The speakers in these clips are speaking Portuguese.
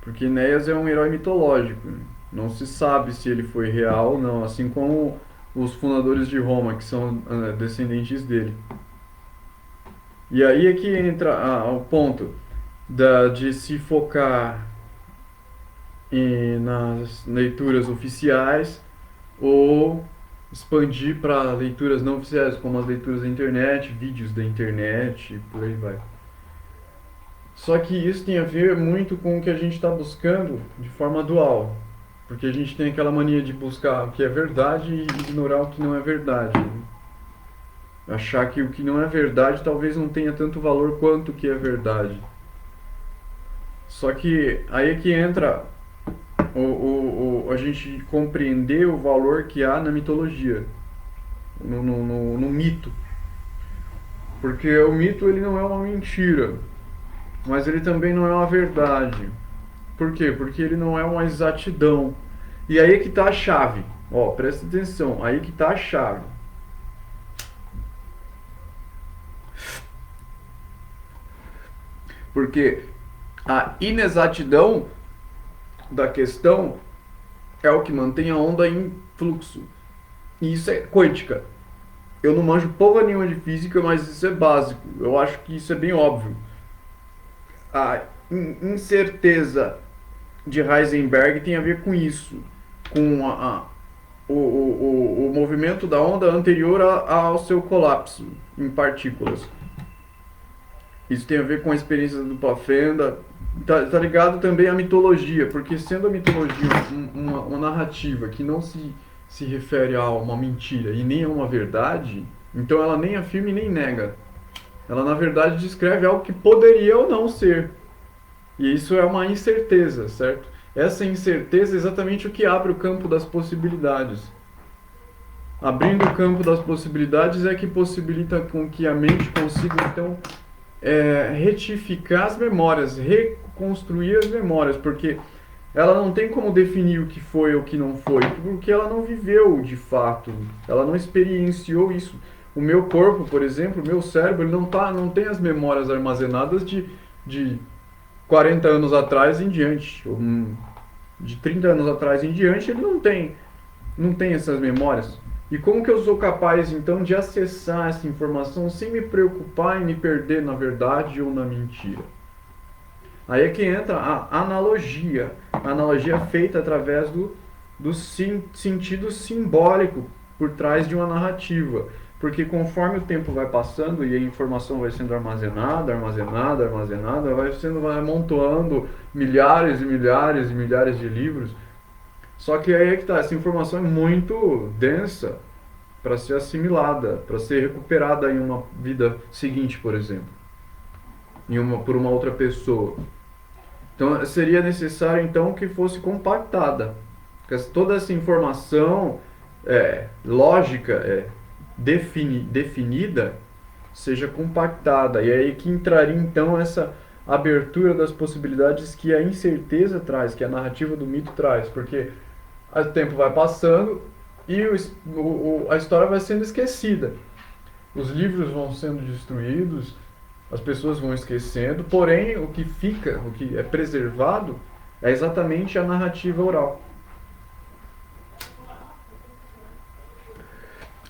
Porque Enéas é um herói mitológico. Não se sabe se ele foi real ou não, assim como os fundadores de Roma, que são descendentes dele. E aí é que entra o ponto de se focar nas leituras oficiais ou expandir para leituras não oficiais, como as leituras da internet, vídeos da internet, e por aí vai. Só que isso tem a ver muito com o que a gente está buscando de forma dual. Porque a gente tem aquela mania de buscar o que é verdade e ignorar o que não é verdade. Achar que o que não é verdade talvez não tenha tanto valor quanto o que é verdade. Só que aí é que entra a gente compreender o valor que há na mitologia, no mito. Porque o mito ele não é uma mentira, mas ele também não é uma verdade. Por quê? Porque ele não é uma exatidão. E aí é que está a chave. Ó, presta atenção, aí que está a chave. Porque a inexatidão da questão é o que mantém a onda em fluxo. E isso é quântica. Eu não manjo porra nenhuma de física, mas isso é básico. Eu acho que isso é bem óbvio. A incerteza de Heisenberg tem a ver com isso, com o movimento da onda anterior ao seu colapso em partículas. Isso tem a ver com a experiência da dupla fenda. Tá ligado também à mitologia, porque sendo a mitologia uma narrativa que não se refere a uma mentira e nem a uma verdade, então ela nem afirma e nem nega. Ela na verdade descreve algo que poderia ou não ser. E isso é uma incerteza, certo? Essa incerteza é exatamente o que abre o campo das possibilidades. Abrindo o campo das possibilidades é que possibilita com que a mente consiga então retificar as memórias, reconstruir as memórias, porque ela não tem como definir o que foi ou o que não foi, porque ela não viveu de fato, ela não experienciou isso. O meu corpo, por exemplo, o meu cérebro, ele não tem as memórias armazenadas de 40 anos atrás em diante, ou de 30 anos atrás em diante, ele não tem essas memórias. E como que eu sou capaz então de acessar essa informação sem me preocupar em me perder na verdade ou na mentira? Aí é que entra a analogia feita através do sentido simbólico por trás de uma narrativa. Porque conforme o tempo vai passando e a informação vai sendo armazenada, vai amontoando milhares e milhares e milhares de livros. Só que aí é que tá, essa informação é muito densa para ser assimilada, para ser recuperada em uma vida seguinte, por exemplo, por uma outra pessoa. Então seria necessário então que fosse compactada, que toda essa informação lógica, definida, seja compactada. E aí que entraria então essa abertura das possibilidades que a incerteza traz, que a narrativa do mito traz, porque o tempo vai passando e a história vai sendo esquecida. Os livros vão sendo destruídos, as pessoas vão esquecendo, porém o que fica, o que é preservado, é exatamente a narrativa oral.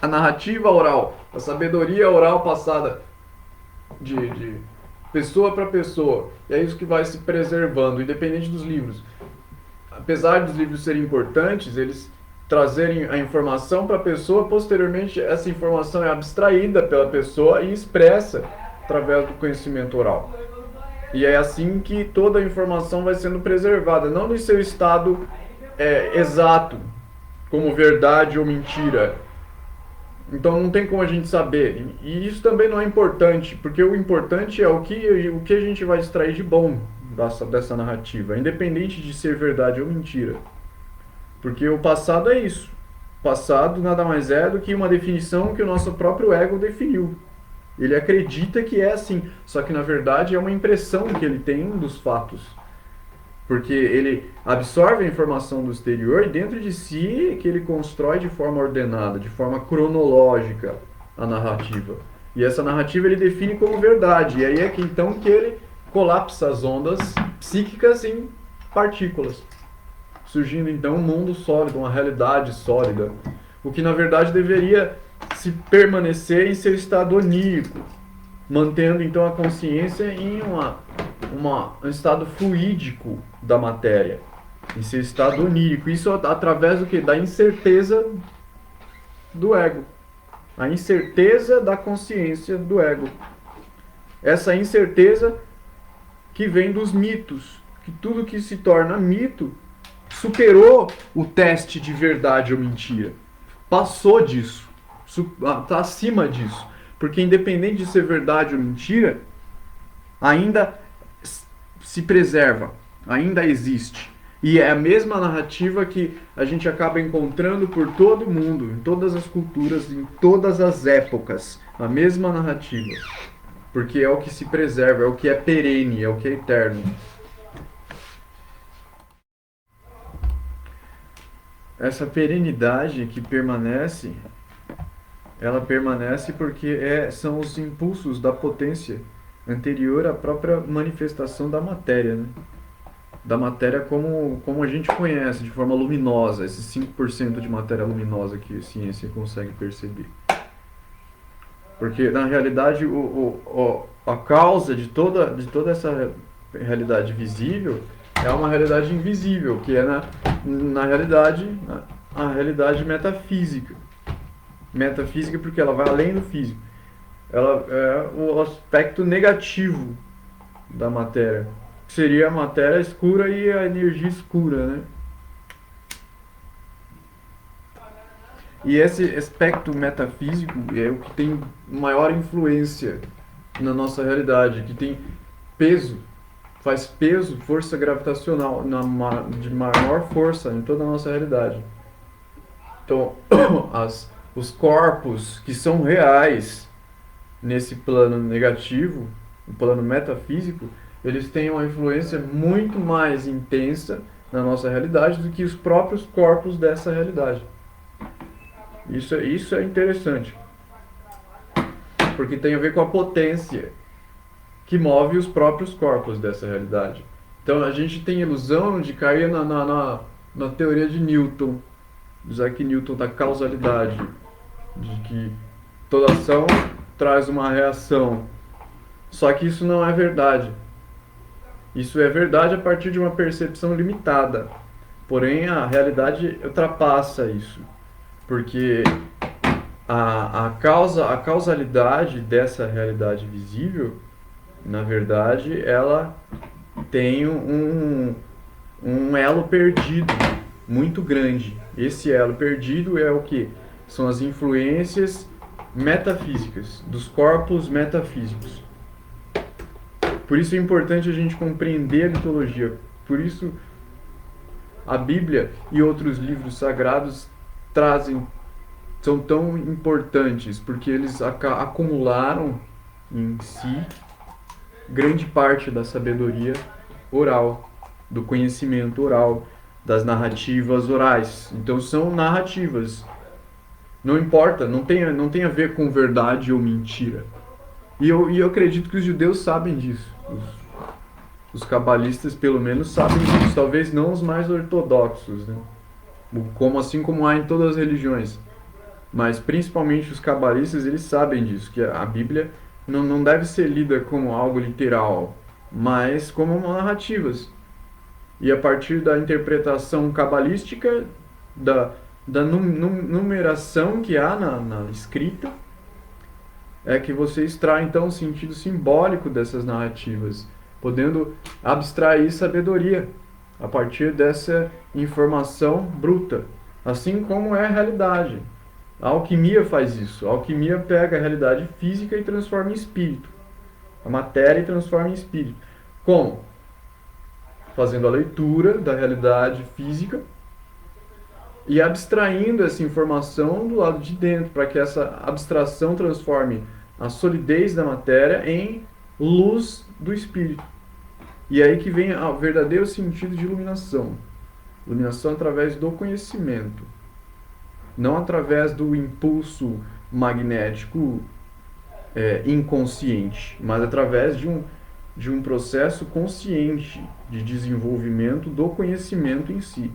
A narrativa oral, a sabedoria oral passada de pessoa para pessoa, é isso que vai se preservando, independente dos livros. Apesar dos livros serem importantes, eles trazerem a informação para a pessoa, posteriormente essa informação é abstraída pela pessoa e expressa através do conhecimento oral. E é assim que toda a informação vai sendo preservada, não no seu estado exato, como verdade ou mentira. Então não tem como a gente saber. E isso também não é importante, porque o importante é o que a gente vai extrair de bom dessa narrativa, independente de ser verdade ou mentira. Porque o passado é isso. O passado nada mais é do que uma definição que o nosso próprio ego definiu. Ele acredita que é assim, só que na verdade é uma impressão que ele tem dos fatos. Porque ele absorve a informação do exterior e dentro de si que ele constrói de forma ordenada, de forma cronológica a narrativa. E essa narrativa ele define como verdade. E aí é que então que ele colapsa as ondas psíquicas em partículas, surgindo então um mundo sólido, uma realidade sólida, o que na verdade deveria se permanecer em seu estado onírico, mantendo então a consciência em um estado fluídico da matéria, em seu estado onírico. Isso através do que? Da incerteza do ego, a incerteza da consciência do ego. Essa incerteza que vem dos mitos, que tudo que se torna mito superou o teste de verdade ou mentira, passou disso, está acima disso, porque independente de ser verdade ou mentira, ainda se preserva, ainda existe. E é a mesma narrativa que a gente acaba encontrando por todo o mundo, em todas as culturas, em todas as épocas. A mesma narrativa. Porque é o que se preserva, é o que é perene, é o que é eterno. Essa perenidade que permanece, ela permanece porque são os impulsos da potência anterior à própria manifestação da matéria, né? Da matéria como a gente conhece, de forma luminosa, esses 5% de matéria luminosa que a ciência consegue perceber. Porque, na realidade, a causa de toda essa realidade visível é uma realidade invisível, que é, na realidade, a realidade metafísica. Metafísica porque ela vai além do físico. Ela é o aspecto negativo da matéria. Seria a matéria escura e a energia escura, né? E esse aspecto metafísico é o que tem maior influência na nossa realidade, que tem peso, faz peso, força gravitacional de maior força em toda a nossa realidade. Então, os corpos que são reais nesse plano negativo, no plano metafísico, eles têm uma influência muito mais intensa na nossa realidade do que os próprios corpos dessa realidade. Isso é interessante, porque tem a ver com a potência que move os próprios corpos dessa realidade. Então a gente tem ilusão de cair na teoria de Newton, do Isaac Newton, da causalidade, de que toda ação traz uma reação. Só que isso não é verdade. Isso é verdade a partir de uma percepção limitada. Porém, a realidade ultrapassa isso. Porque a causalidade dessa realidade visível, na verdade, ela tem um elo perdido muito grande. Esse elo perdido é o que? São as influências metafísicas, dos corpos metafísicos. Por isso é importante a gente compreender a mitologia. Por isso a Bíblia e outros livros sagrados são tão importantes, porque eles acumularam em si grande parte da sabedoria oral, do conhecimento oral, das narrativas orais. Então são narrativas. Não importa, não tem a ver com verdade ou mentira. E eu acredito que os judeus sabem disso. Os cabalistas, pelo menos, sabem disso. Talvez não os mais ortodoxos, né? Assim como há em todas as religiões. Mas, principalmente, os cabalistas, eles sabem disso. Que a Bíblia não deve ser lida como algo literal, mas como narrativas. E a partir da interpretação cabalística, da numeração que há na escrita, é que você extrai então o sentido simbólico dessas narrativas, podendo abstrair sabedoria a partir dessa informação bruta, assim como é a realidade. A alquimia faz isso. A alquimia pega a realidade física e transforma em espírito, a matéria e transforma em espírito. Como? Fazendo a leitura da realidade física e abstraindo essa informação do lado de dentro, para que essa abstração transforme a solidez da matéria em luz do espírito. E aí que vem o verdadeiro sentido de iluminação. Iluminação através do conhecimento, não através do impulso magnético inconsciente, mas através de de um processo consciente de desenvolvimento do conhecimento em si.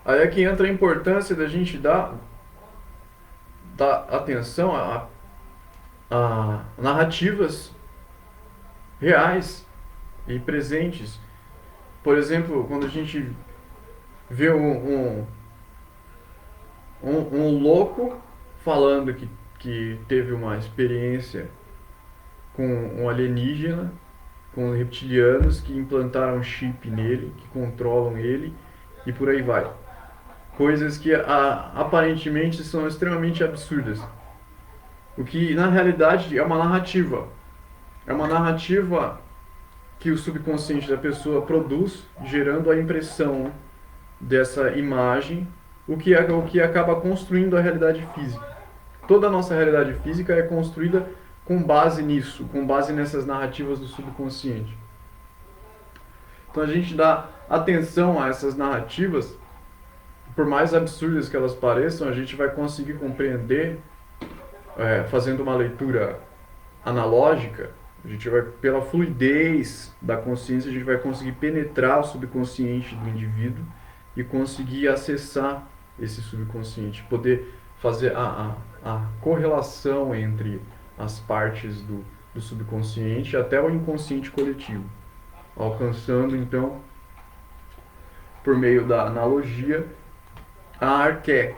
Aí é que entra a importância da gente dar atenção a narrativas reais e presentes. Por exemplo, quando a gente vê um louco falando que teve uma experiência com um alienígena, com reptilianos que implantaram chip nele, que controlam ele e por aí vai. Coisas que aparentemente são extremamente absurdas. O que na realidade é uma narrativa. É uma narrativa que o subconsciente da pessoa produz, gerando a impressão dessa imagem, o que acaba construindo a realidade física. Toda a nossa realidade física é construída com base nisso, com base nessas narrativas do subconsciente. Então a gente dá atenção a essas narrativas, por mais absurdas que elas pareçam, a gente vai conseguir compreender, fazendo uma leitura analógica, a gente vai, pela fluidez da consciência, a gente vai conseguir penetrar o subconsciente do indivíduo e conseguir acessar esse subconsciente, poder fazer a correlação entre as partes do subconsciente até o inconsciente coletivo, alcançando então, por meio da analogia, a arqué,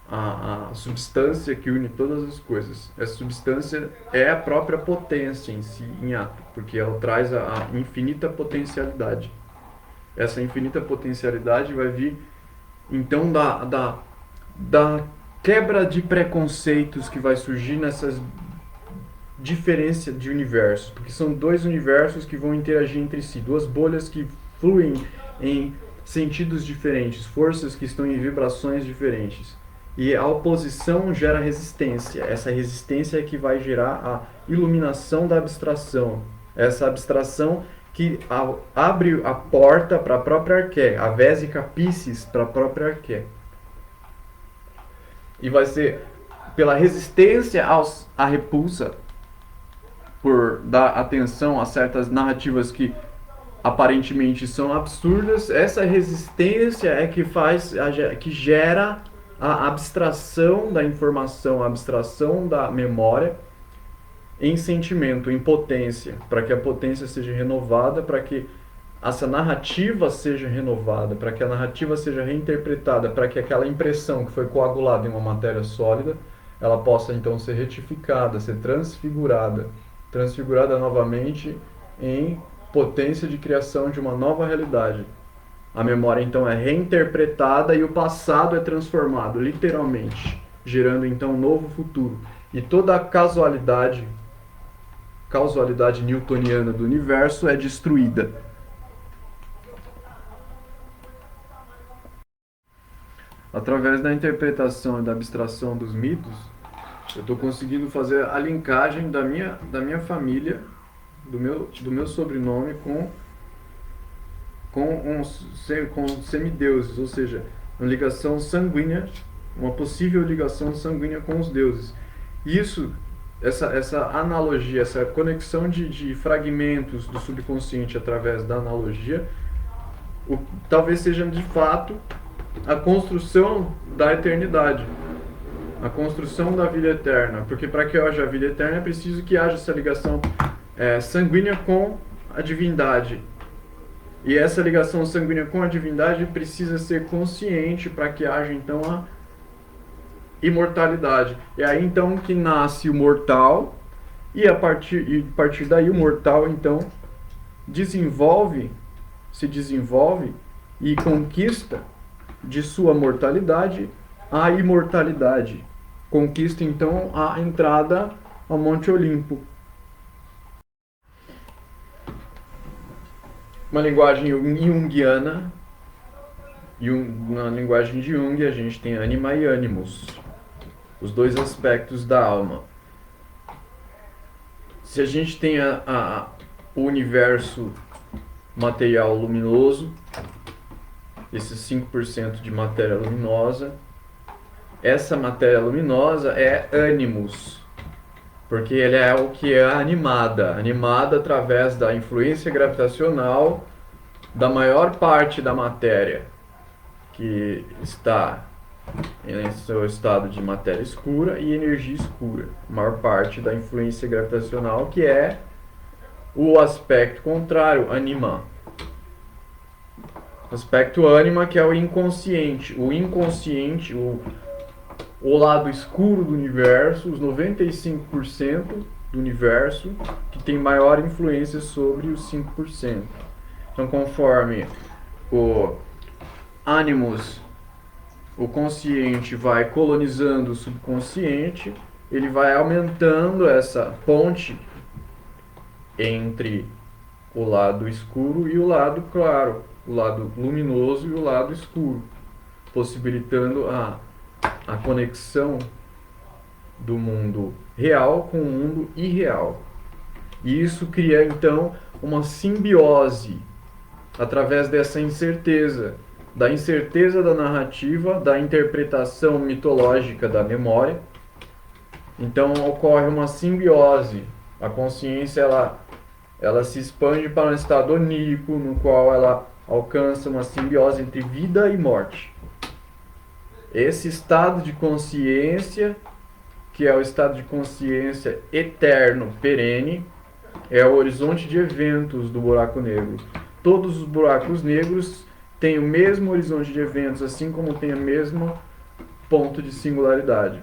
a substância que une todas as coisas. Essa substância é a própria potência em si, em ato, porque ela traz a infinita potencialidade. Essa infinita potencialidade vai vir então da quebra de preconceitos que vai surgir nessas diferenças de universo, porque são dois universos que vão interagir entre si, duas bolhas que fluem em sentidos diferentes, forças que estão em vibrações diferentes. E a oposição gera resistência. Essa resistência é que vai gerar a iluminação da abstração. Essa abstração que abre a porta para a própria arqué, a vésica piscis para a própria arqué. E vai ser pela resistência à repulsa, por dar atenção a certas narrativas que aparentemente são absurdas, essa resistência é que gera a abstração da informação, a abstração da memória em sentimento, em potência, para que a potência seja renovada, para que essa narrativa seja renovada, para que a narrativa seja reinterpretada, para que aquela impressão que foi coagulada em uma matéria sólida, ela possa então ser retificada, ser transfigurada novamente em potência de criação de uma nova realidade. A memória então é reinterpretada e o passado é transformado, literalmente, gerando então um novo futuro. E toda a causalidade newtoniana do universo é destruída. Através da interpretação e da abstração dos mitos, eu estou conseguindo fazer a linkagem da minha família, do meu sobrenome com semideuses, ou seja, uma ligação sanguínea, uma possível ligação sanguínea com os deuses. Isso, essa analogia, essa conexão de fragmentos do subconsciente através da analogia, talvez seja de fato a construção da eternidade, a construção da vida eterna, porque para que haja vida eterna é preciso que haja essa ligação sanguínea com a divindade. E essa ligação sanguínea com a divindade precisa ser consciente para que haja então a imortalidade. É aí então que nasce o mortal, e a partir daí o mortal então se desenvolve e conquista de sua mortalidade a imortalidade. Conquista então a entrada ao Monte Olimpo. Uma linguagem junguiana, na linguagem de Jung a gente tem ânima e ânimos, os dois aspectos da alma. Se a gente tem o universo material luminoso, esses 5% de matéria luminosa, essa matéria luminosa é ânimos. porque ele é o que é animada através da influência gravitacional da maior parte da matéria, que está em seu estado de matéria escura e energia escura. A maior parte da influência gravitacional, que é o aspecto contrário, anima. Aspecto ânima, que é o inconsciente. O inconsciente, o lado escuro do universo, os 95% do universo, que tem maior influência sobre os 5%. Então, conforme o ânimos, o consciente vai colonizando o subconsciente, ele vai aumentando essa ponte entre o lado escuro e o lado claro, o lado luminoso e o lado escuro, possibilitando a conexão do mundo real com o mundo irreal. E isso cria então uma simbiose através dessa incerteza, da incerteza da narrativa, da interpretação mitológica da memória. Então ocorre uma simbiose. A consciência ela se expande para um estado onírico, no qual ela alcança uma simbiose entre vida e morte. Esse estado de consciência, que é o estado de consciência eterno, perene, é o horizonte de eventos do buraco negro. Todos os buracos negros têm o mesmo horizonte de eventos, assim como tem o mesmo ponto de singularidade.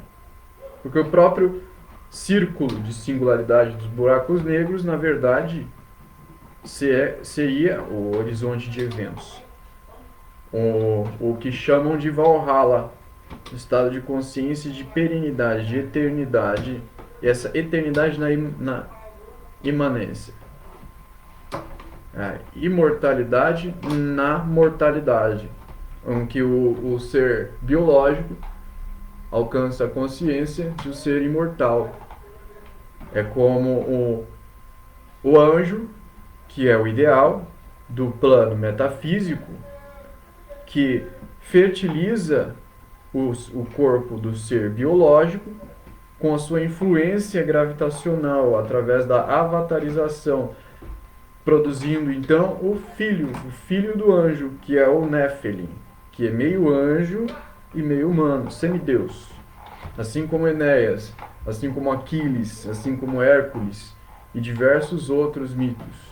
Porque o próprio círculo de singularidade dos buracos negros, na verdade, seria o horizonte de eventos. O que chamam de Valhalla, estado de consciência de perenidade, de eternidade, e essa eternidade na imanência. A imortalidade na mortalidade, em que o ser biológico alcança a consciência de um ser imortal. É como o anjo, que é o ideal do plano metafísico, que fertiliza o corpo do ser biológico com a sua influência gravitacional através da avatarização, produzindo então o filho do anjo, que é o Nephilim, que é meio anjo e meio humano, semideus. Assim como Enéas, assim como Aquiles, assim como Hércules e diversos outros mitos.